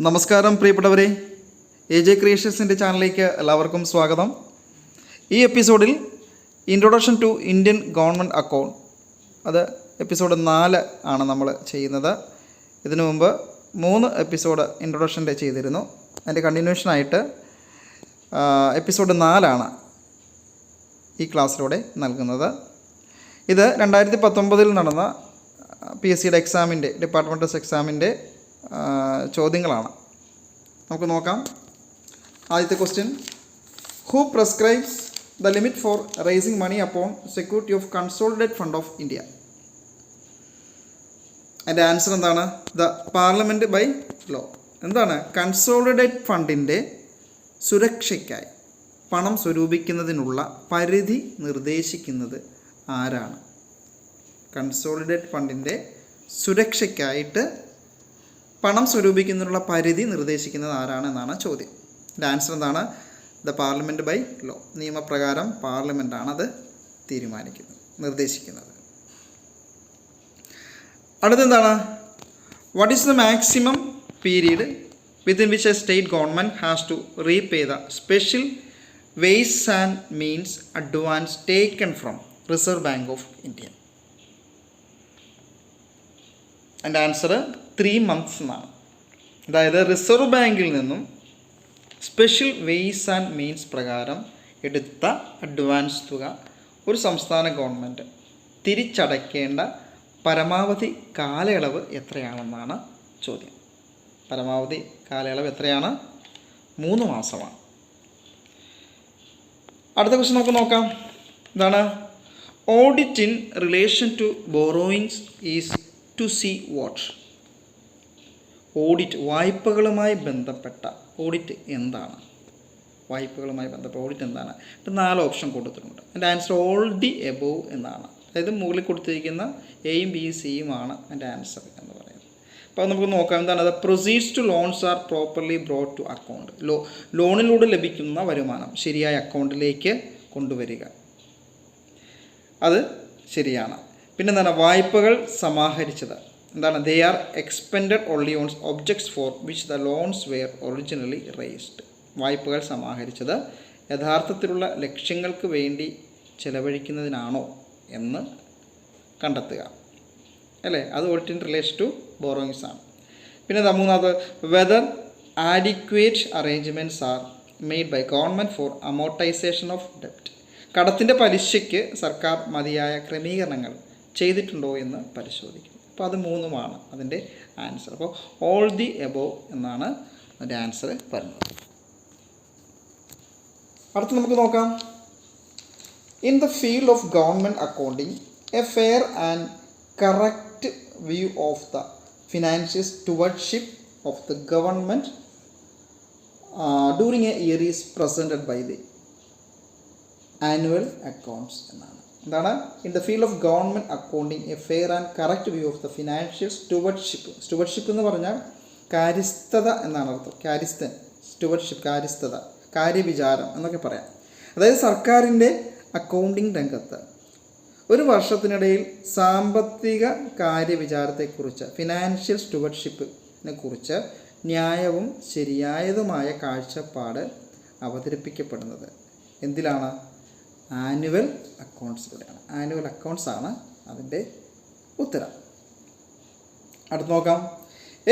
നമസ്കാരം പ്രിയപ്പെട്ടവരെ, AJ ക്രിയേഷൻസിൻ്റെ ചാനലിലേക്ക് എല്ലാവർക്കും സ്വാഗതം. ഈ എപ്പിസോഡിൽ introduction to Indian government account, അത് എപ്പിസോഡ് 4 ആണ് നമ്മൾ ചെയ്യുന്നത്. ഇതിനു മുമ്പ് 3 എപ്പിസോഡ് ഇൻട്രൊഡക്ഷൻ്റെ ചെയ്തിരുന്നു. അതിൻ്റെ കണ്ടിന്യൂഷനായിട്ട് എപ്പിസോഡ് 4 ഈ ക്ലാസ്സിലൂടെ നൽകുന്നത്. ഇത് 2019 നടന്ന PSCയുടെ എക്സാമിൻ്റെ, ഡിപ്പാർട്ട്മെൻറ്റൽ എക്സാമിൻ്റെ ചോദ്യങ്ങളാണ്. നമുക്ക് നോക്കാം. ആദ്യത്തെ question: who prescribes the limit for raising money upon security of consolidate fund of India? അതിൻ്റെ ആൻസർ എന്താണ്? The parliament by law. എന്താണ്? കൺസോളിഡേറ്റ് ഫണ്ടിൻ്റെ സുരക്ഷയ്ക്കായി പണം സ്വരൂപിക്കുന്നതിനുള്ള പരിധി നിർദ്ദേശിക്കുന്നത് ആരാണ്? കൺസോളിഡേറ്റ് ഫണ്ടിൻ്റെ സുരക്ഷയ്ക്കായിട്ട് പണം സ്വരൂപിക്കുന്നതിനുള്ള പരിധി നിർദ്ദേശിക്കുന്നത് ആരാണ് എന്നാണ് ചോദ്യം. ഇതിൻ്റെ ആൻസർ എന്താണ്? The parliament by law. നിയമപ്രകാരം പാർലമെൻറ്റാണ് അത് നിർദ്ദേശിക്കുന്നത്. അടുത്തെന്താണ്? What is the maximum period within which a state government has to repay the special ways and means advance taken from Reserve bank of India? അതിൻ്റെ ആൻസർ 3 months എന്നാണ്. അതായത് reserve ബാങ്കിൽ നിന്നും സ്പെഷ്യൽ വേസ് ആൻഡ് മീൻസ് പ്രകാരം എടുത്ത advance തുക ഒരു സംസ്ഥാന ഗവൺമെൻറ് തിരിച്ചടയ്ക്കേണ്ട പരമാവധി കാലയളവ് എത്രയാണെന്നാണ് ചോദ്യം. പരമാവധി കാലയളവ് എത്രയാണ്? 3 മാസമാണ്. അടുത്ത ക്വസ്റ്റ്യൻ നമുക്ക് നോക്കാം. എന്താണ്? Audit in relation to borrowings is to see what? Audit, വായ്പകളുമായി ബന്ധപ്പെട്ട ഓഡിറ്റ് എന്താണ്? വായ്പകളുമായി ബന്ധപ്പെട്ട ഓഡിറ്റ് എന്താണ്? ഇപ്പം 4 ഓപ്ഷൻ കൊടുത്തിട്ടുണ്ട്. അതിൻ്റെ ആൻസർ ഓൾ ദി എബോവ് എന്നാണ്. അതായത് മുകളിൽ കൊടുത്തിരിക്കുന്ന എയും ബി സിയുമാണ് അതിൻ്റെ ആൻസർ എന്ന് പറയുന്നത്. അപ്പോൾ നമുക്ക് നോക്കാം. എന്താണ്? അത് proceeds to loans are properly brought to account. ലോണിലൂടെ ലഭിക്കുന്ന വരുമാനം ശരിയായ അക്കൗണ്ടിലേക്ക് കൊണ്ടുവരിക, അത് ശരിയാണ്. പിന്നെ എന്താണ്? വായ്പകൾ സമാഹരിച്ചത് എന്താണ്? They are expended only on objects for which the loans were originally raised. വായ്പകൾ സമാഹരിച്ചത് യഥാർത്ഥത്തിലുള്ള ലക്ഷ്യങ്ങൾക്ക് വേണ്ടി ചെലവഴിക്കുന്നതിനാണോ എന്ന് കണ്ടെത്തുക, അല്ലേ? അത് audit in relation to borrowings ആണ്. പിന്നെ 3ാമത്, whether adequate arrangements are made by government for amortisation of ഡെപ്റ്റ്. കടത്തിൻ്റെ പലിശയ്ക്ക് സർക്കാർ മതിയായ ക്രമീകരണങ്ങൾ ചെയ്തിട്ടുണ്ടോ എന്ന് പരിശോധിക്കും. അപ്പോൾ അത് 3 അതിൻ്റെ ആൻസർ. അപ്പോൾ ഓൾ ദി എബോവ് എന്നാണ് അതിൻ്റെ ആൻസർ പറയുന്നത്. അടുത്ത് നമുക്ക് നോക്കാം. In the field of government accounting a fair and correct view of the financial stewardship of the government during a year is presented by the annual accounts എന്നാണ്. എന്താണ്? In the field of government accounting a fair and correct view of the financial stewardship. Stewardship എന്ന് പറഞ്ഞാൽ കാര്യസ്ഥത എന്നാണ് അർത്ഥം. കാര്യസ്ഥൻ, stewardship, കാര്യസ്ഥത, കാര്യവിചാരം എന്നൊക്കെ പറയാം. അതായത് സർക്കാരിൻ്റെ അക്കൗണ്ടിങ് രംഗത്ത് ഒരു വർഷത്തിനിടയിൽ സാമ്പത്തിക കാര്യവിചാരത്തെക്കുറിച്ച്, ഫിനാൻഷ്യൽ സ്റ്റുവർഡ്ഷിപ്പിനെ കുറിച്ച് ന്യായവും ശരിയായതുമായ കാഴ്ചപ്പാട് അവതരിപ്പിക്കപ്പെടുന്നത് എന്തിലാണ്? ആനുവൽ അക്കൗണ്ട്സിലൂടെയാണ്. ആനുവൽ അക്കൗണ്ട്സ് ആണ് അതിൻ്റെ ഉത്തരം. അടുത്ത് നോക്കാം.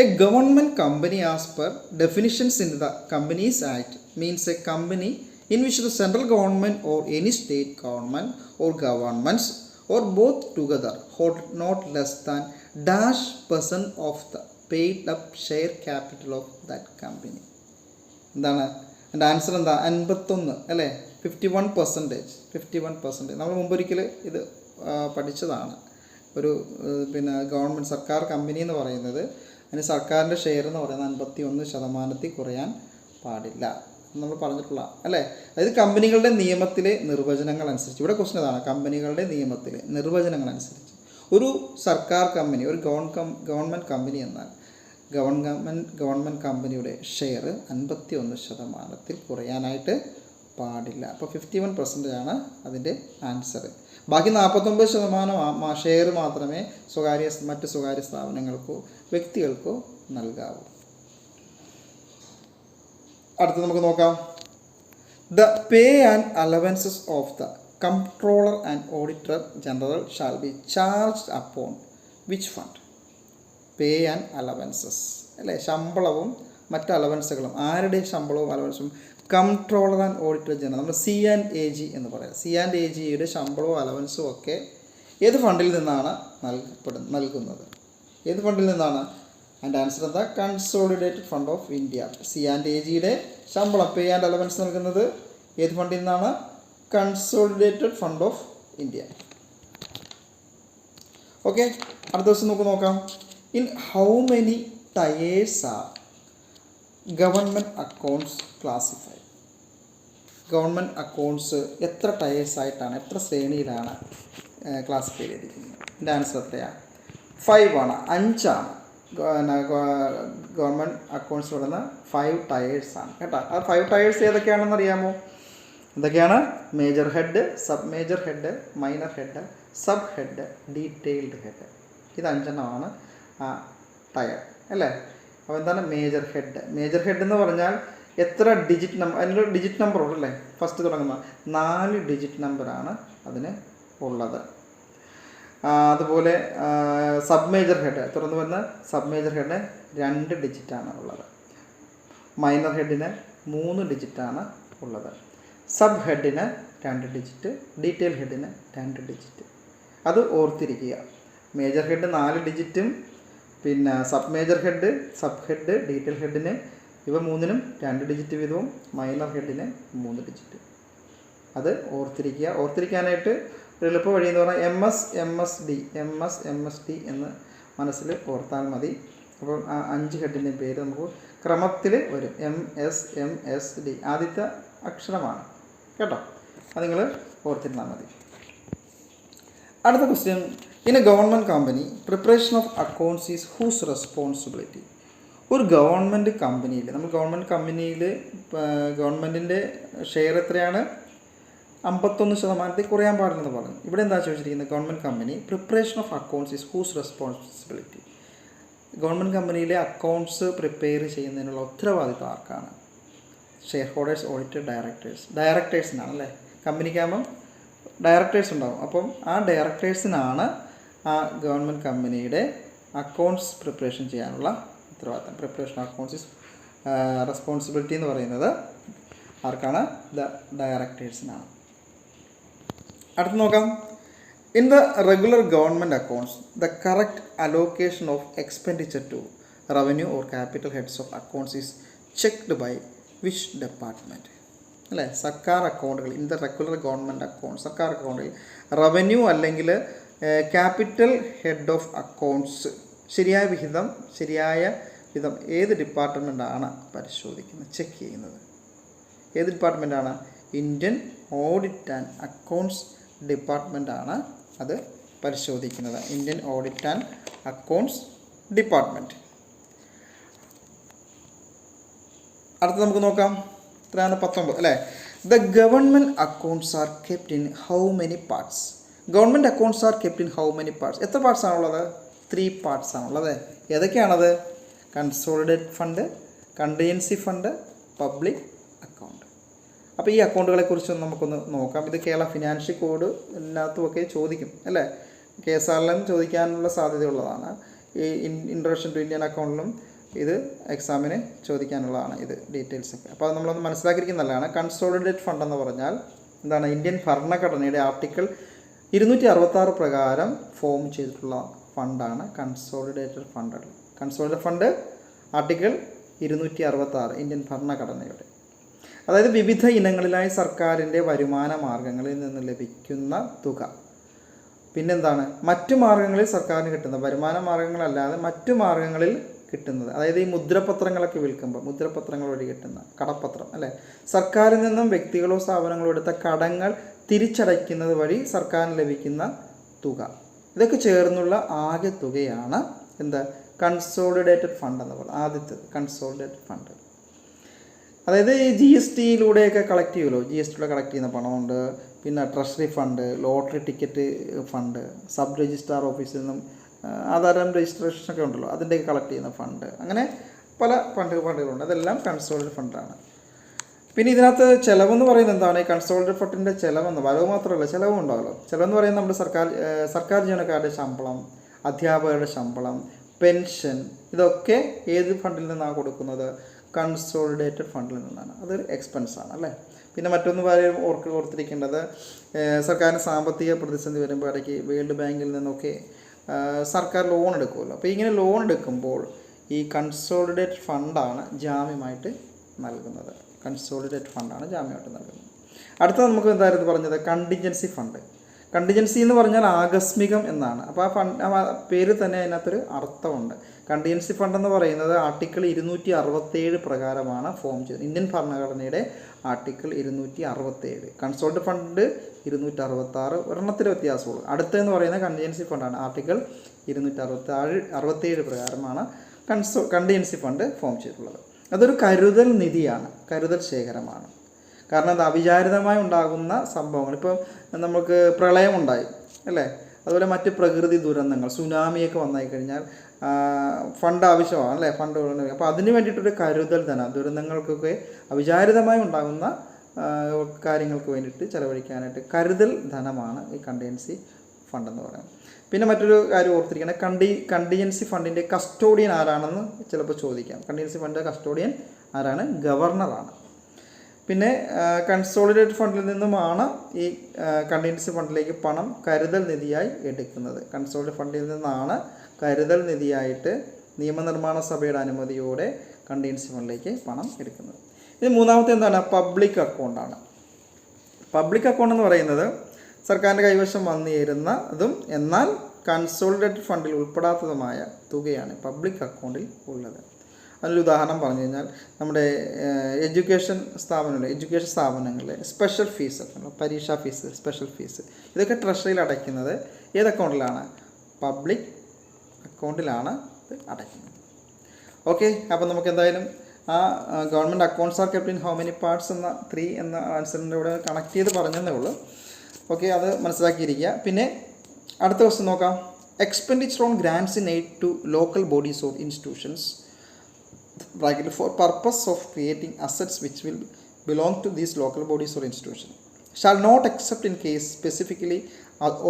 A government company as per definitions in the companies act means a company in which the central government or any state government or governments or both together hold not less than -% of the paid up share capital of that company. എന്താണ് എൻ്റെ answer? എന്താ? 51, അല്ലേ? 51%. നമ്മൾ മുമ്പൊരിക്കൽ ഇത് പഠിച്ചതാണ്. ഒരു government സർക്കാർ company എന്ന് പറയുന്നത്, അതിന് സർക്കാരിൻ്റെ ഷെയർ എന്ന് പറയുന്നത് 51% കുറയാൻ പാടില്ല നമ്മൾ പറഞ്ഞിട്ടുള്ള, അല്ലേ? അതായത് കമ്പനികളുടെ നിയമത്തിലെ നിർവചനങ്ങൾ അനുസരിച്ച്, ഇവിടെ ക്വസ്റ്റൻ അതാണ്, കമ്പനികളുടെ നിയമത്തിലെ നിർവചനങ്ങൾ അനുസരിച്ച് ഒരു സർക്കാർ കമ്പനി, ഒരു ഗവൺമെൻറ് കമ്പനി എന്നാൽ ഗവൺമെൻറ് കമ്പനിയുടെ ഷെയർ 51% കുറയാനായിട്ട് പാടില്ല. അപ്പോൾ 51% ആണ് അതിൻ്റെ ആൻസർ. ബാക്കി 49% ഷെയർ മാത്രമേ മറ്റ് സ്വകാര്യ സ്ഥാപനങ്ങൾക്കോ വ്യക്തികൾക്കോ നൽകാവൂ. അടുത്ത് നമുക്ക് നോക്കാം. The pay and allowances of the comptroller and auditor general shall be charged upon which fund? Pay and allowances അല്ലേ, ശമ്പളവും മറ്റ് അലവൻസുകളും. ആരുടെ ശമ്പളവും അലവൻസും? കംട്രോളർ ആൻഡ് ഓഡിറ്റർ ജനറൽ, നമ്മൾ C&AG എന്ന് പറയാം. C&AGയുടെ ശമ്പളവും അലവൻസും ഒക്കെ ഏത് ഫണ്ടിൽ നിന്നാണ് നൽകുന്നത്? ഏത് ഫണ്ടിൽ നിന്നാണ്? ആൻഡ് ആൻസർ എന്താ? Consolidated fund of India. C&AGയുടെ ശമ്പളം, പേ ആൻഡ് അലവൻസ് നൽകുന്നത് ഏത് ഫണ്ടിൽ നിന്നാണ്? Consolidated fund of India. Okay, അടുത്ത ദിവസം നമുക്ക് നോക്കാം. In how many tiers are government accounts classified? Government accounts എത്ര ടയേഴ്സ് ആയിട്ടാണ്, എത്ര ശ്രേണിയിലാണ് ക്ലാസിഫൈ ചെയ്തിരിക്കുന്നത്? എൻ്റെ ആൻസർ എത്രയാണ്? 5 ആണ്, 5 ആണ്. ഗവൺമെൻറ് അക്കൗണ്ട്സ് പറയുന്ന 5 ടയേഴ്സാണ് കേട്ടോ. ആ 5 ടയേഴ്സ് ഏതൊക്കെയാണെന്ന് അറിയാമോ? എന്തൊക്കെയാണ്? Major head, sub major head, minor head, sub head, detailed head. ഇത് 5 ആ ടയർ അല്ലേ. അപ്പോൾ എന്താണ് മേജർ ഹെഡ്? മേജർ ഹെഡ് എന്ന് പറഞ്ഞാൽ എത്ര ഡിജിറ്റ് നമ്പർ, അതിനൊരു ഡിജിറ്റ് നമ്പർ ഉള്ളല്ലേ, ഫസ്റ്റ് തുടങ്ങുന്ന 4 ഡിജിറ്റ് നമ്പറാണ് അതിന് ഉള്ളത്. അതുപോലെ സബ് മേജർ ഹെഡ്, തുറന്നു വരുന്ന സബ് മേജർ ഹെഡ് 2 ഡിജിറ്റാണ് ഉള്ളത്. മൈനർ ഹെഡിന് 3 ഡിജിറ്റാണ് ഉള്ളത്. സബ് ഹെഡിന് 2 ഡിജിറ്റ്, ഡീറ്റെയിൽ ഹെഡിന് 2 ഡിജിറ്റ്. അത് ഓർത്തിരിക്കുക. മേജർ ഹെഡ് 4 ഡിജിറ്റും, പിന്നെ sub major head, sub head, detail ഹെഡിന് ഇവ 3നും 2 ഡിജിറ്റ് വീതവും, മൈനർ ഹെഡിന് 3 ഡിജിറ്റ്. അത് ഓർത്തിരിക്കുക. ഓർത്തിരിക്കാനായിട്ട് ഒരു എളുപ്പ വഴി എന്ന് പറഞ്ഞാൽ MS D എന്ന് മനസ്സിൽ ഓർത്താൽ മതി. അപ്പോൾ ആ 5 ഹെഡിൻ്റെയും പേര് നമുക്ക് ക്രമത്തിൽ വരും. MSD ആദ്യത്തെ അക്ഷരമാണ് കേട്ടോ. അത് നിങ്ങൾ ഓർത്തിരുന്നാൽ മതി. അടുത്ത question. In a government company preparation of accounts is whose responsibility? ഒരു ഗവൺമെൻറ് കമ്പനിയിൽ, നമ്മൾ ഗവൺമെൻറ് കമ്പനിയിൽ ഗവൺമെൻറ്റിൻ്റെ ഷെയർ എത്രയാണ്? 51% കുറയാൻ പാടില്ലെന്ന് പറഞ്ഞു. ഇവിടെ എന്താ ചോദിച്ചിരിക്കുന്നത്? Government company preparation of accounts is whose responsibility? Government കമ്പനിയിലെ അക്കൗണ്ട്സ് പ്രിപ്പയർ ചെയ്യുന്നതിനുള്ള ഉത്തരവാദിത്വം ആർക്കാണ്? ഷെയർ ഹോൾഡേഴ്സ്, ഓഡിറ്റർ, ഡയറക്ടേഴ്സിനാണ് അല്ലേ. കമ്പനിക്കാകുമ്പം ഡയറക്ടേഴ്സ് ഉണ്ടാകും. അപ്പം ആ ഡയറക്ടേഴ്സിനാണ് ആ ഗവൺമെൻറ് കമ്പനിയുടെ അക്കൗണ്ട്സ് പ്രിപ്പറേഷൻ ചെയ്യാനുള്ള ഉത്തരവാദിത്തം. Preparation of accounts is responsibility എന്ന് പറയുന്നത് ആർക്കാണ്? ദ ഡയറക്ടേഴ്സിനാണ്. അടുത്ത് നോക്കാം. In the regular government accounts the correct allocation of expenditure to revenue or capital heads of accounts is checked by which department? അല്ലേ, സർക്കാർ അക്കൗണ്ടുകൾ, in the regular government account, സർക്കാർ അക്കൗണ്ടിൽ റവന്യൂ അല്ലെങ്കിൽ ക്യാപിറ്റൽ ഹെഡ് ഓഫ് അക്കൗണ്ട്സ് ശരിയായ വിധം ഏത് ഡിപ്പാർട്ട്മെൻറ്റാണ് പരിശോധിക്കുന്നത്, ചെക്ക് ചെയ്യുന്നത്? ഏത് ഡിപ്പാർട്ട്മെൻറ്റാണ്? ഇന്ത്യൻ ഓഡിറ്റ് ആൻഡ് അക്കൗണ്ട്സ് ഡിപ്പാർട്ട്മെൻറ്റാണ് അത് പരിശോധിക്കുന്നത്. Indian audit and accounts department. അടുത്ത് നമുക്ക് നോക്കാം. എത്രയാണ്? 19 അല്ലേ. The government accounts are kept in how many parts? Government accounts are kept in how many parts? എത്ര പാർട്സ് ആണുള്ളത്? 3 പാർട്സ് ആണുള്ളത്. ഏതൊക്കെയാണത്? Consolidate fund, contingency fund, public account. അപ്പോൾ ഈ അക്കൗണ്ടുകളെക്കുറിച്ച് നമുക്കൊന്ന് നോക്കാം. ഇത് കേരള ഫിനാൻഷ്യൽ കോഡ് എല്ലാത്തുമൊക്കെ ചോദിക്കും അല്ലേ. KSRലും ചോദിക്കാനുള്ള സാധ്യതയുള്ളതാണ്. ഈ ഇൻട്രൊഡക്ഷൻ ടു ഇന്ത്യൻ അക്കൗണ്ടിലും ഇത് എക്സാമിന് ചോദിക്കാനുള്ളതാണ് ഇത് ഡീറ്റെയിൽസൊക്കെ. അപ്പോൾ അത് നമ്മളൊന്ന് മനസ്സിലാക്കിയിരിക്കുന്നതാണ്. കൺസോളിഡേറ്റ് ഫണ്ട് എന്ന് പറഞ്ഞാൽ എന്താണ്? ഇന്ത്യൻ ഭരണഘടനയുടെ ആർട്ടിക്കിൾ 266 പ്രകാരം ഫോം ചെയ്തിട്ടുള്ള ഫണ്ടാണ് consolidated fund. Consolidated fund article 266 Indian ഭരണഘടനയുടെ. അതായത് വിവിധ ഇനങ്ങളിലായി സർക്കാരിൻ്റെ വരുമാന മാർഗങ്ങളിൽ നിന്ന് ലഭിക്കുന്ന തുക. പിന്നെന്താണ്? മറ്റു മാർഗങ്ങളിൽ സർക്കാരിന് കിട്ടുന്ന വരുമാന മാർഗങ്ങളല്ലാതെ മറ്റു മാർഗങ്ങളിൽ കിട്ടുന്നത്. അതായത് ഈ മുദ്രപത്രങ്ങളൊക്കെ വിൽക്കുമ്പോൾ മുദ്രപത്രങ്ങൾ വഴി കിട്ടുന്ന കടപ്പത്രം അല്ലേ. സർക്കാരിൽ നിന്നും വ്യക്തികളോ സ്ഥാപനങ്ങളോ എടുത്ത കടങ്ങൾ തിരിച്ചടയ്ക്കുന്നത് വഴി സർക്കാരിന് ലഭിക്കുന്ന തുക. ഇതൊക്കെ ചേർന്നുള്ള ആകെ തുകയാണ് എന്താ? കൺസോളിഡേറ്റഡ് ഫണ്ട് എന്ന് പറയുന്നത്. ആദ്യത്തെ കൺസോളിഡേറ്റഡ് ഫണ്ട്. അതായത് ഈ GSTയിലൂടെയൊക്കെ കളക്ട് ചെയ്യുമല്ലോ. GSTയിലൂടെ കളക്ട് ചെയ്യുന്ന പണമുണ്ട്. പിന്നെ treasury fund, lottery ticket fund, sub registrar ഓഫീസിൽ നിന്നും ആധാരം രജിസ്ട്രേഷൻ ഒക്കെ ഉണ്ടല്ലോ, അതിൻ്റെയൊക്കെ കളക്ട് ചെയ്യുന്ന ഫണ്ട്. അങ്ങനെ പല ഫണ്ടുകളുണ്ട്. അതെല്ലാം കൺസോളിഡേറ്റഡ് ഫണ്ടാണ്. പിന്നെ ഇതിനകത്ത് ചിലവെന്ന് പറയുന്നത് എന്താണ്? ഈ കൺസോളിഡേറ്റഡ് ഫണ്ടിൻ്റെ ചിലവെന്ന്, വരവ് മാത്രമല്ല ചിലവും ഉണ്ടാവുമല്ലോ. ചിലവെന്ന് പറയുന്നത് നമ്മുടെ സർക്കാർ ജീവനക്കാരുടെ ശമ്പളം, അധ്യാപകരുടെ ശമ്പളം, പെൻഷൻ, ഇതൊക്കെ ഏത് ഫണ്ടിൽ നിന്നാണ് കൊടുക്കുന്നത്? കൺസോളിഡേറ്റഡ് ഫണ്ടിൽ നിന്നാണ്. അതൊരു എക്സ്പെൻസാണ് അല്ലേ. പിന്നെ മറ്റൊന്ന് ഓർത്തിരിക്കേണ്ടത്, സർക്കാരിന് സാമ്പത്തിക പ്രതിസന്ധി വരുമ്പോൾ ഇടയ്ക്ക് വേൾഡ് ബാങ്കിൽ നിന്നൊക്കെ സർക്കാർ ലോൺ എടുക്കുമല്ലോ. അപ്പോൾ ഇങ്ങനെ ലോൺ എടുക്കുമ്പോൾ ഈ കൺസോളിഡേറ്റഡ് ഫണ്ടാണ് ജാമ്യമായിട്ട് നൽകുന്നത്. കൺസോളിഡേറ്റഡ് ഫണ്ടാണ് ജാമ്യമായിട്ട് നൽകുന്നത്. അടുത്ത നമുക്ക് എന്തായിരുന്നു പറഞ്ഞത്? Contingency fund. കണ്ടിൻജൻസി എന്ന് പറഞ്ഞാൽ ആകസ്മികം എന്നാണ്. അപ്പോൾ ആ പേര് തന്നെ അതിനകത്തൊരു അർത്ഥമുണ്ട്. കണ്ടിൻജൻസി ഫണ്ട് എന്ന് പറയുന്നത് ആർട്ടിക്കിൾ 267 പ്രകാരമാണ് ഫോം ചെയ്തത്. ഇന്ത്യൻ ഭരണഘടനയുടെ ആർട്ടിക്കിൾ 267. കൺസോൾട്ട് ഫണ്ട് 266, ഒരെണ്ണത്തിൽ വ്യത്യാസമുള്ളൂ. അടുത്തെന്ന് പറയുന്നത് കണ്ടിൻജൻസി ഫണ്ടാണ്. ആർട്ടിക്കിൾ 267 പ്രകാരമാണ് കണ്ടിൻജൻസി ഫണ്ട് ഫോം ചെയ്തിട്ടുള്ളത്. അതൊരു കരുതൽ നിധിയാണ്, കരുതൽ ശേഖരമാണ്. കാരണം അത് അവിചാരിതമായി ഉണ്ടാകുന്ന സംഭവങ്ങൾ, ഇപ്പം നമുക്ക് പ്രളയമുണ്ടായി അല്ലേ, അതുപോലെ മറ്റ് പ്രകൃതി ദുരന്തങ്ങൾ, സുനാമിയൊക്കെ വന്നായി കഴിഞ്ഞാൽ ഫണ്ട് ആവശ്യമാണ് അല്ലേ, ഫണ്ട്. അപ്പോൾ അതിന് വേണ്ടിയിട്ടൊരു കരുതൽ ധനം, ദുരന്തങ്ങൾക്കൊക്കെ അവിചാരിതമായി ഉണ്ടാകുന്ന കാര്യങ്ങൾക്ക് വേണ്ടിയിട്ട് ചെലവഴിക്കാനായിട്ട് കരുതൽ ധനമാണ് ഈ കണ്ടിൻജൻസി ഫണ്ട് എന്ന് പറയുന്നത്. പിന്നെ മറ്റൊരു കാര്യം ഓർത്തിരിക്കണം, കണ്ടിൻജൻസി ഫണ്ടിൻ്റെ കസ്റ്റോഡിയൻ ആരാണെന്ന് ചിലപ്പോൾ ചോദിക്കാം. കണ്ടിൻജൻസി ഫണ്ടിൻ്റെ കസ്റ്റോഡിയൻ ആരാണ്? ഗവർണറാണ്. പിന്നെ കൺസോളിഡേറ്റഡ് ഫണ്ടിൽ നിന്നുമാണ് ഈ കണ്ടിൻജൻസി ഫണ്ടിലേക്ക് പണം കരുതൽ നിധിയായി എടുക്കുന്നത്. കൺസോളിഡേറ്റഡ് ഫണ്ടിൽ നിന്നാണ് കരുതൽ നിധിയായിട്ട് നിയമനിർമ്മാണ സഭയുടെ അനുമതിയോടെ കണ്ടിൻജൻസി ഫണ്ടിലേക്ക് പണം എടുക്കുന്നത്. ഇത് മൂന്നാമത്തെ എന്താണ്? പബ്ലിക് അക്കൗണ്ടാണ്. പബ്ലിക് അക്കൗണ്ട് എന്ന് പറയുന്നത് സർക്കാരിൻ്റെ കൈവശം വന്നു ചേരുന്ന അതും എന്നാൽ കൺസോളിഡേറ്റഡ് ഫണ്ടിൽ ഉൾപ്പെടാത്തതുമായ തുകയാണ് പബ്ലിക് അക്കൗണ്ടിൽ ഉള്ളത്. അതിനൊരു ഉദാഹരണം പറഞ്ഞു കഴിഞ്ഞാൽ നമ്മുടെ എഡ്യൂക്കേഷൻ സ്ഥാപനങ്ങളിലെ സ്പെഷ്യൽ ഫീസ് ഒക്കെ, പരീക്ഷാ ഫീസ്, സ്പെഷ്യൽ ഫീസ്, ഇതൊക്കെ ട്രഷറിയിൽ അടയ്ക്കുന്നത് ഏത് അക്കൗണ്ടിലാണ്? പബ്ലിക് അക്കൗണ്ടിലാണ് ഇത് അടയ്ക്കുന്നത്. ഓക്കെ, അപ്പോൾ നമുക്ക് എന്തായാലും ആ government accounts are kept in how many parts എന്ന 3 എന്ന ആൻസറിൻ്റെ കൂടെ കണക്ട് ചെയ്ത് പറഞ്ഞതേ ഉള്ളൂ. ഓക്കെ, അത് മനസ്സിലാക്കിയിരിക്കുക. പിന്നെ അടുത്ത ക്വസ്റ്റ്യൻ നോക്കാം. Expenditure on grants in aid to local bodies or institutions for purpose of creating assets which will belong to these local bodies or institutions shall not except in case specifically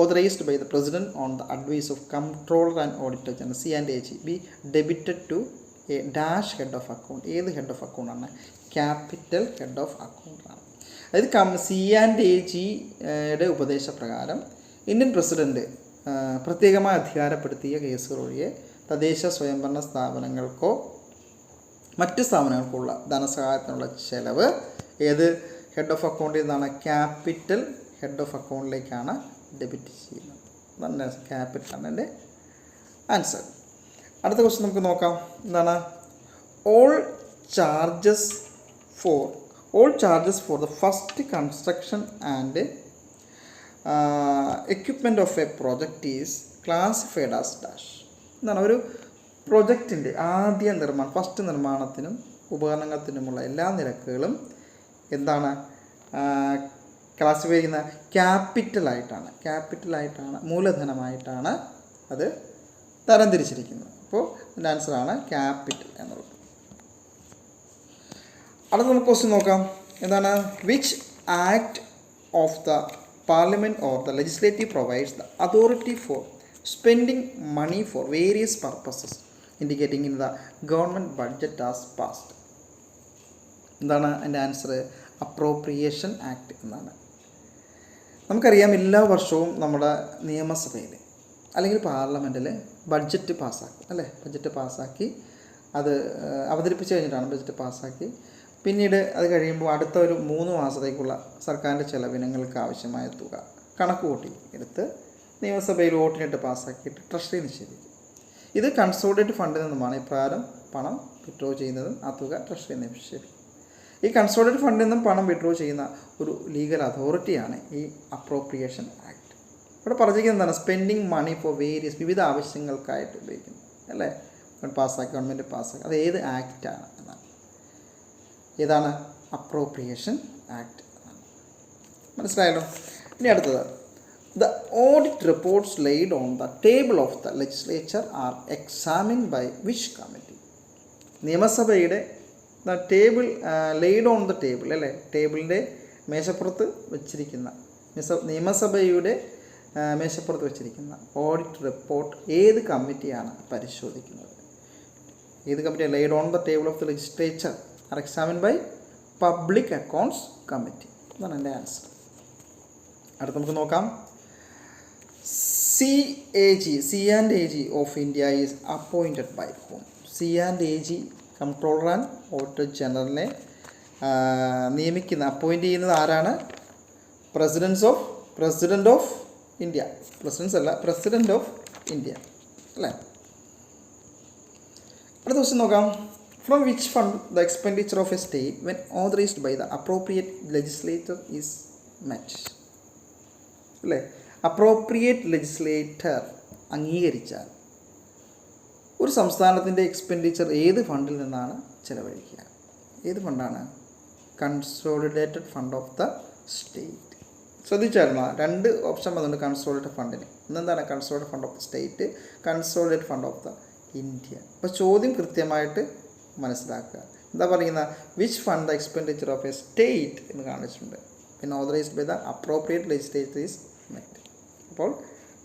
authorized by the President on the advice of Comptroller and Auditor General C&AG be debited to a dash head of account. ഏത് head of account ആണ്? Capital head of account ആണ്. അതായത് C&AGയുടെ ഉപദേശപ്രകാരം Indian president പ്രത്യേകമായി അധികാരപ്പെടുത്തിയ കേസുകൾ ഒഴികെ തദ്ദേശ സ്വയംഭരണ സ്ഥാപനങ്ങൾക്കോ മറ്റ് സ്ഥാപനങ്ങൾക്കുള്ള ധനസഹായത്തിനുള്ള ചെലവ് ഏത് ഹെഡ് ഓഫ് അക്കൗണ്ടിൽ നിന്നാണ്? ക്യാപിറ്റൽ ഹെഡ് ഓഫ് അക്കൗണ്ടിലേക്കാണ് ഡെബിറ്റ് ചെയ്യുന്നത്. അതാണ് ക്യാപിറ്റലാണ് എൻ്റെ ആൻസർ. അടുത്ത ക്വസ്റ്റ്യൻ നമുക്ക് നോക്കാം. എന്താണ്? All charges for the first construction and equipment of A project is classified as dash. എന്താണ്? ഒരു പ്രൊജക്റ്റിൻ്റെ ആദ്യ നിർമ്മാണം, ഫസ്റ്റ് നിർമ്മാണത്തിനും ഉപകരണത്തിനുമുള്ള എല്ലാ നിരക്കുകളും എന്താണ്? ക്ലാസിഫൈ ചെയ്യുന്ന ക്യാപിറ്റലായിട്ടാണ്, മൂലധനമായിട്ടാണ് അത് തരംതിരിച്ചിരിക്കുന്നത്. അപ്പോൾ അതിൻ്റെ ആൻസറാണ് ക്യാപിറ്റൽ എന്നുള്ളത്. അടുത്ത നമുക്ക് ക്വസ്റ്റ്യൻ നോക്കാം. എന്താണ്? Which act of the parliament or the legislative provides the authority for spending money for various purposes indicating in the government budget as passed. എന്താണ് എൻ്റെ ആൻസർ? അപ്രോപ്രിയേഷൻ ആക്ട് എന്നാണ്. നമുക്കറിയാം, എല്ലാ വർഷവും നമ്മുടെ നിയമസഭയിൽ അല്ലെങ്കിൽ പാർലമെൻറ്റിൽ ബഡ്ജറ്റ് പാസ്സാക്കും അല്ലേ. ബഡ്ജറ്റ് പാസ്സാക്കി അത് അവതരിപ്പിച്ച് കഴിഞ്ഞിട്ടാണ് ബഡ്ജറ്റ് പാസ്സാക്കി. പിന്നീട് അത് കഴിയുമ്പോൾ അടുത്ത ഒരു 3 മാസത്തേക്കുള്ള സർക്കാരിൻ്റെ ചെലവിനങ്ങൾക്ക് ആവശ്യമായ തുക കണക്ക് കൂട്ടി എടുത്ത് നിയമസഭയിൽ വോട്ടിനിട്ട് പാസ്സാക്കിയിട്ട് ട്രഷറി നിക്ഷേപിക്കും. ഇത് കൺസോളിഡേറ്റഡ് ഫണ്ടിൽ നിന്നുമാണ് ഇപ്രകാരം പണം വിഡ്രോ ചെയ്യുന്നതും ആ തുക ട്രഷറി നിക്ഷേപിക്കും. ഈ കൺസോളിഡേറ്റഡ് ഫണ്ടിൽ നിന്നും പണം വിഡ്രോ ചെയ്യുന്ന ഒരു ലീഗൽ അതോറിറ്റിയാണ് ഈ അപ്രോപ്രിയേഷൻ ആക്ട്. ഇവിടെ പറഞ്ഞിരിക്കുന്നത് എന്താണ്? സ്പെൻഡിങ് മണി ഫോർ വേരിയസ്, വിവിധ ആവശ്യങ്ങൾക്കായിട്ട് ഉപയോഗിക്കുന്നത് അല്ലേ. ഗവൺമെൻറ് പാസ്സാക്കി. അത് ഏത് ആക്റ്റാണ് എന്നാണ്? ഏതാണ്? അപ്രോപ്രിയേഷൻ ആക്ട് എന്നാണ്. മനസ്സിലായല്ലോ. ഇനി അടുത്തത്, the audit reports laid on the table of the legislature are examined by which committee? നിയമസഭയുടെ table laid on the table അല്ലേ, ടേബിളിൻ്റെ മേശപ്പുറത്ത് വെച്ചിരിക്കുന്ന നിയമസഭയുടെ മേശപ്പുറത്ത് വെച്ചിരിക്കുന്ന ഓഡിറ്റ് റിപ്പോർട്ട് ഏത് കമ്മിറ്റിയാണ് പരിശോധിക്കുന്നത്? ഏത് കമ്മിറ്റിയാണ്? Laid on the table of the legislature are examined by public accounts committee. ഇതാണ് എൻ്റെ ആൻസർ. അടുത്ത് നമുക്ക് നോക്കാം. C&AG of India is appointed by whom? C&AG controller and auditor ജനറലിനെ അപ്പോയിൻറ്റ് ചെയ്യുന്നത് ആരാണ്? President of India. President of India അല്ലേ. അടുത്ത ക്വസ്റ്റ്യൻ നോക്കാം. From which fund the expenditure of a state when authorised by the appropriate legislator is met അല്ലേ. Appropriate legislator അംഗീകരിച്ചാൽ ഒരു സംസ്ഥാനത്തിൻ്റെ എക്സ്പെൻഡിച്ചർ ഏത് ഫണ്ടിൽ നിന്നാണ് ചെലവഴിക്കുക? ഏത് ഫണ്ടാണ്? Consolidated fund of the state. ശ്രദ്ധിച്ചായിരുന്നോ? 2 ഓപ്ഷൻ വന്നിട്ടുണ്ട് കൺസോളിഡേറ്റഡ് ഫണ്ടിന്. ഇന്നെന്താണ് consolidated fund of the state, consolidated fund of the India. അപ്പോൾ ചോദ്യം കൃത്യമായിട്ട് മനസ്സിലാക്കുക. എന്താ പറയുന്നത്? Which fund the expenditure of a state എന്ന് കാണിച്ചിട്ടുണ്ട്. പിന്നെ authorised by the appropriate legislature is met. അപ്പോൾ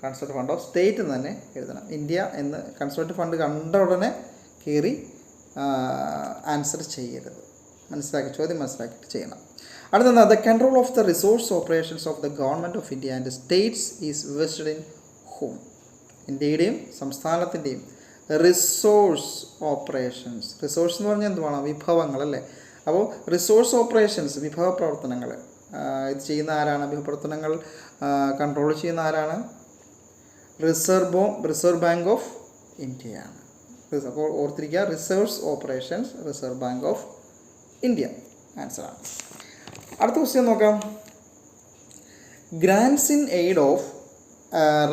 കൺസോളിഡേറ്റഡ് ഫണ്ട് ഓഫ് സ്റ്റേറ്റ് എന്ന് തന്നെ എഴുതണം. ഇന്ത്യ എന്ന് കൺസോളിഡേറ്റഡ് ഫണ്ട് കണ്ട ഉടനെ കയറി ആൻസർ ചെയ്യരുത്. ചോദ്യം മനസ്സിലാക്കിയിട്ട് ചെയ്യണം. അടുത്ത the control of the resource operations of the government of India and States is vested in home? ഇന്ത്യയുടെയും സംസ്ഥാനത്തിൻ്റെയും റിസോഴ്സ് ഓപ്പറേഷൻസ്. റിസോഴ്സ് എന്ന് പറഞ്ഞാൽ എന്തുവാണ്? വിഭവങ്ങൾ അല്ലേ. അപ്പോൾ റിസോഴ്സ് ഓപ്പറേഷൻസ് വിഭവ പ്രവർത്തനങ്ങൾ ഇത് ചെയ്യുന്ന ആരാണ്? വിഭവ പ്രവർത്തനങ്ങൾ കൺട്രോൾ ചെയ്യുന്ന ആരാണ്? റിസർവ് ബാങ്ക് ഓഫ് ഇന്ത്യയാണ്. അപ്പോൾ ഓർത്തിരിക്കുക, resource operations reserve bank of India ആൻസറാണ്. അടുത്ത ക്വസ്റ്റ്യൻ നോക്കാം. Grants in aid of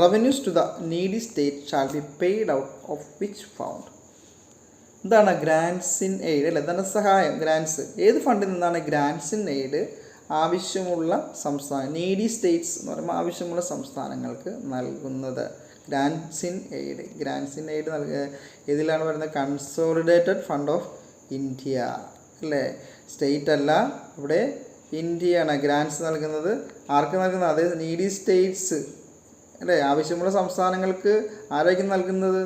revenues to the needy state shall be paid out of which fund? എന്താണ് ഗ്രാൻസ് ഇൻ എയ്ഡ് അല്ലേ? ധനസഹായം, ഗ്രാൻസ്. ഏത് ഫണ്ടിൽ നിന്നാണ് ഗ്രാൻസ് ഇൻ എയ്ഡ് ആവശ്യമുള്ള സംസ്ഥാനം, നീഡി സ്റ്റേറ്റ്സ് എന്ന് പറയുമ്പോൾ ആവശ്യമുള്ള സംസ്ഥാനങ്ങൾക്ക് നൽകുന്നത്? ഗ്രാൻസ് ഇൻ എയ്ഡ് ഇതിലാണ് വരുന്നത് കൺസോളിഡേറ്റഡ് ഫണ്ട് ഓഫ് ഇന്ത്യ അല്ലേ. സ്റ്റേറ്റ് അല്ല, ഇവിടെ ഇന്ത്യയാണ് ഗ്രാൻസ് നൽകുന്നത്. ആർക്ക് നൽകുന്നത്? അതായത് നീഡി സ്റ്റേറ്റ്സ് അല്ലേ. ആവശ്യമുള്ള സംസ്ഥാനങ്ങൾക്ക് ആരായിരിക്കും നൽകുന്നത്?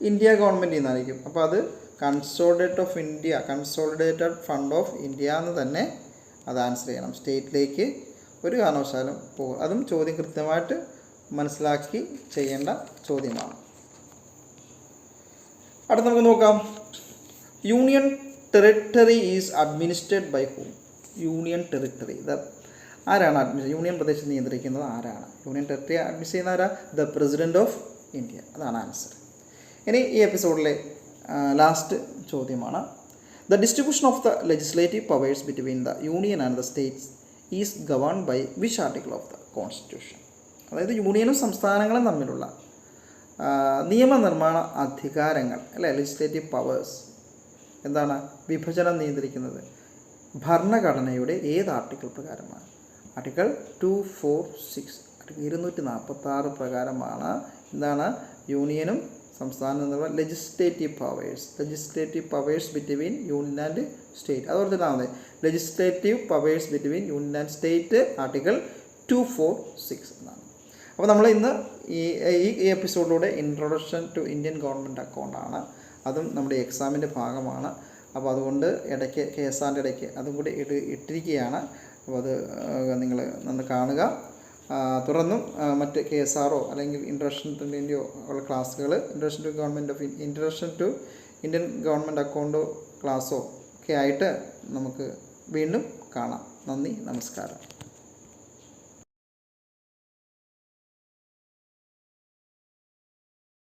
ഇന്ത്യ ഗവൺമെൻറ്റിൽ നിന്നായിരിക്കും. അപ്പോൾ അത് കൺസോളിഡേറ്റഡ് ഫണ്ട് ഓഫ് ഇന്ത്യ എന്ന് തന്നെ അത് ആൻസർ ചെയ്യണം. സ്റ്റേറ്റിലേക്ക് ഒരു കാരണവശാലും പോകും. അതും ചോദ്യം കൃത്യമായിട്ട് മനസ്സിലാക്കി ചെയ്യേണ്ട ചോദ്യമാണ്. അടുത്ത നമുക്ക് നോക്കാം. Union territory is administered by whom? Union territory ആരാണ് യൂണിയൻ പ്രദേശം നിയന്ത്രിക്കുന്നത് ആരാണ്? യൂണിയൻ ടെറിട്ടറി അഡ്മിനിസ്ട്രേറ്റ് ചെയ്യുന്ന ആരാ? The president of India. അതാണ് ആൻസർ. ഇനി ഈ എപ്പിസോഡിലെ ലാസ്റ്റ് ചോദ്യമാണ്. The distribution of the legislative powers between the union and the states is governed by which article of the constitution? അതായത് യൂണിയനും സംസ്ഥാനങ്ങളും തമ്മിലുള്ള നിയമനിർമ്മാണ അധികാരങ്ങൾ അല്ലേ, ലെജിസ്ലേറ്റീവ് പവേഴ്സ് എന്താണ് വിഭജനം നിയന്ത്രിക്കുന്നത് ഭരണഘടനയുടെ ഏത് ആർട്ടിക്കിൾ പ്രകാരമാണ്? ആർട്ടിക്കിൾ 246 ആർട്ടിക്കിൾ 246 പ്രകാരമാണ് എന്താണ് യൂണിയനും സംസ്ഥാനം എന്നുള്ള legislative powers between union and state. അതുപോലെ തന്നെ മതി legislative powers between union and state article 246 എന്നാണ്. അപ്പോൾ നമ്മൾ ഇന്ന് ഈ എപ്പിസോഡിലൂടെ ഇൻട്രൊഡക്ഷൻ ടു ഇന്ത്യൻ ഗവൺമെൻറ് അക്കൗണ്ടാണ്, അതും നമ്മുടെ എക്സാമിൻ്റെ ഭാഗമാണ്. അപ്പോൾ അതുകൊണ്ട് ഇടയ്ക്ക് KSRൻ്റെ ഇടയ്ക്ക് അതും കൂടി ഇട്ടിരിക്കുകയാണ്. അപ്പോൾ അത് നിങ്ങൾ നന്ന് കാണുക. തുടർന്നും മറ്റ് KSRO അല്ലെങ്കിൽ ഇൻട്രൊഡക്ഷൻ ടു ഇന്ത്യയോ ഉള്ള ക്ലാസ്സുകൾ ഇൻട്രൊഡക്ഷൻ ടു ഇന്ത്യൻ ഗവൺമെൻറ് അക്കൗണ്ടോ ക്ലാസ്സോ ഒക്കെ ആയിട്ട് നമുക്ക് വീണ്ടും കാണാം. നന്ദി, നമസ്കാരം.